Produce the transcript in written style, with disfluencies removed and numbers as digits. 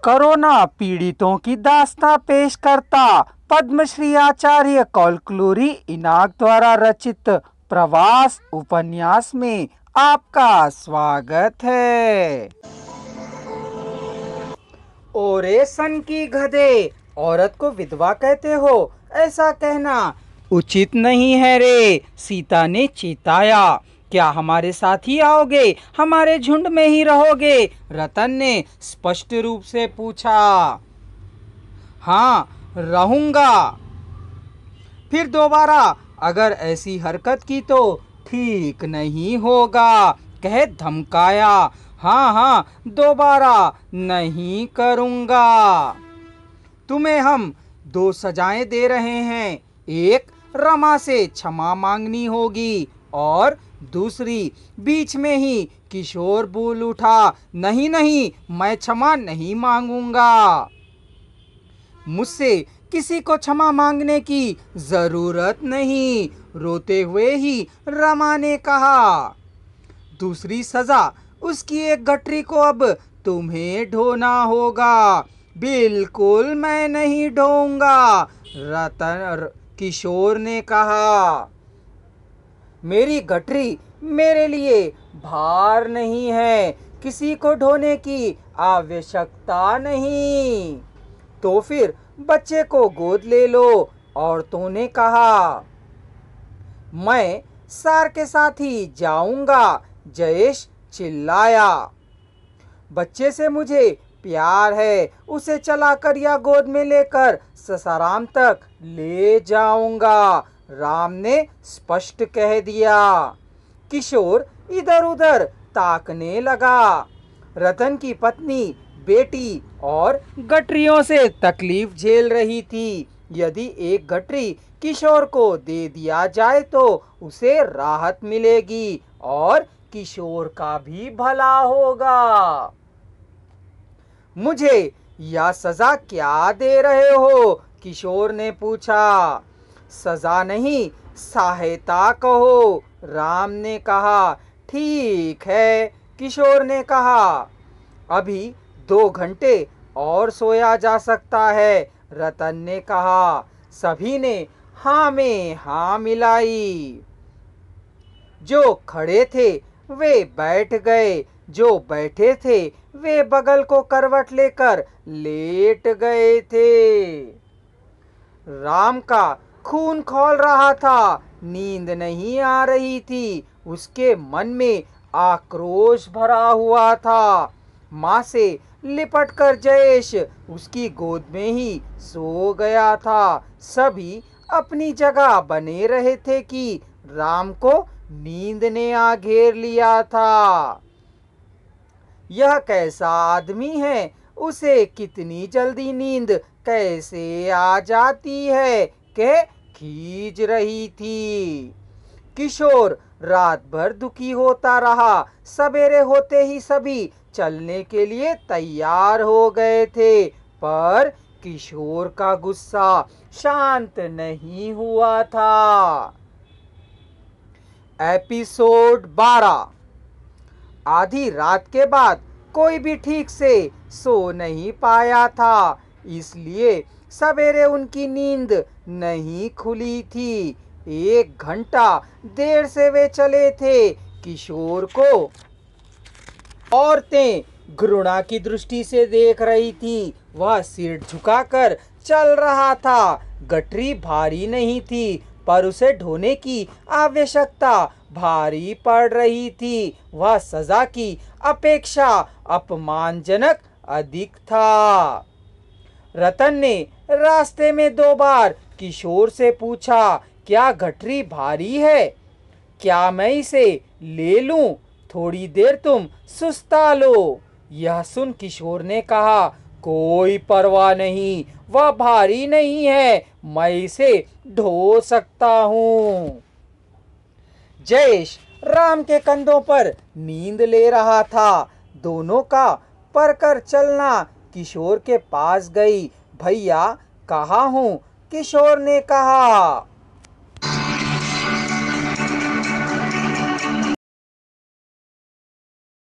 Corona पीड़ितों की दास्तां पेश करता पद्मश्री आचार्य कौलक्लूरी इनाक द्वारा रचित प्रवास उपन्यास में आपका स्वागत है। ओरे सन की गधे, औरत को विधवा कहते हो, ऐसा कहना उचित नहीं है रे। सीता ने चेताया। क्या हमारे साथ ही आओगे, हमारे झुंड में ही रहोगे? रतन ने स्पष्ट रूप से पूछा। हाँ, रहूंगा। फिर दोबारा, अगर ऐसी हरकत की तो ठीक नहीं होगा, कह धमकाया। हाँ हाँ, दोबारा नहीं करूंगा। तुम्हें हम दो सजाएं दे रहे हैं। एक, रमा से क्षमा मांगनी होगी, और दूसरी, बीच में ही किशोर बोल उठा, नहीं नहीं, मैं क्षमा नहीं मांगूंगा। मुझसे किसी को क्षमा मांगने की जरूरत नहीं, रोते हुए ही रमा ने कहा। दूसरी सजा, उसकी एक गठरी को अब तुम्हें ढोना होगा। बिल्कुल मैं नहीं ढोऊंगा, रतन किशोर ने कहा। मेरी गठरी मेरे लिए भार नहीं है, किसी को ढोने की आवश्यकता नहीं। तो फिर बच्चे को गोद ले लो, औरतों ने कहा। मैं सार के साथ ही जाऊंगा, जयेश चिल्लाया। बच्चे से मुझे प्यार है, उसे चलाकर या गोद में लेकर ससाराम तक ले जाऊंगा, राम ने स्पष्ट कह दिया। किशोर इधर उधर ताकने लगा। रतन की पत्नी, बेटी और गठरियों से तकलीफ झेल रही थी। यदि एक गठरी किशोर को दे दिया जाए तो उसे राहत मिलेगी और किशोर का भी भला होगा। मुझे यह सजा क्या दे रहे हो? किशोर ने पूछा। सजा नहीं, सहायता कहो, राम ने कहा। ठीक है, किशोर ने कहा। अभी 2 घंटे और सोया जा सकता है, रतन ने कहा। सभी ने हाँ में हाँ मिलाई। जो खड़े थे वे बैठ गए, जो बैठे थे वे बगल को करवट लेकर लेट गए थे। राम का खून खौल रहा था, नींद नहीं आ रही थी। उसके मन में आक्रोश भरा हुआ था। माँ से लिपटकर जयेश उसकी गोद में ही सो गया था। सभी अपनी जगह बने रहे थे कि राम को नींद ने आ घेर लिया था। यह कैसा आदमी है, उसे कितनी जल्दी नींद कैसे आ जाती है, कह खींच रही थी। किशोर रात भर दुखी होता रहा। सवेरे होते ही सभी चलने के लिए तैयार हो गए थे, पर किशोर का गुस्सा शांत नहीं हुआ था। एपिसोड 12। आधी रात के बाद कोई भी ठीक से सो नहीं पाया था, इसलिए सवेरे उनकी नींद नहीं खुली थी। 1 घंटा देर से वे चले थे। किशोर को औरतें घृणा की दृष्टि से देख रही थी। वह सिर झुकाकर चल रहा था। गठरी भारी नहीं थी, पर उसे ढोने की आवश्यकता भारी पड़ रही थी। वह सजा की अपेक्षा अपमानजनक अधिक था। रतन ने रास्ते में 2 बार किशोर से पूछा, क्या गठरी भारी है? क्या मैं इसे ले लूं? थोड़ी देर तुम सुस्ता लो। यह सुन किशोर ने कहा, कोई परवाह नहीं, वह भारी नहीं है, मैं इसे ढो सकता हूँ। जयेश राम के कंधों पर नींद ले रहा था। दोनों का परकर चलना किशोर के पास गई। भैया कहाँ हूँ? किशोर ने कहा।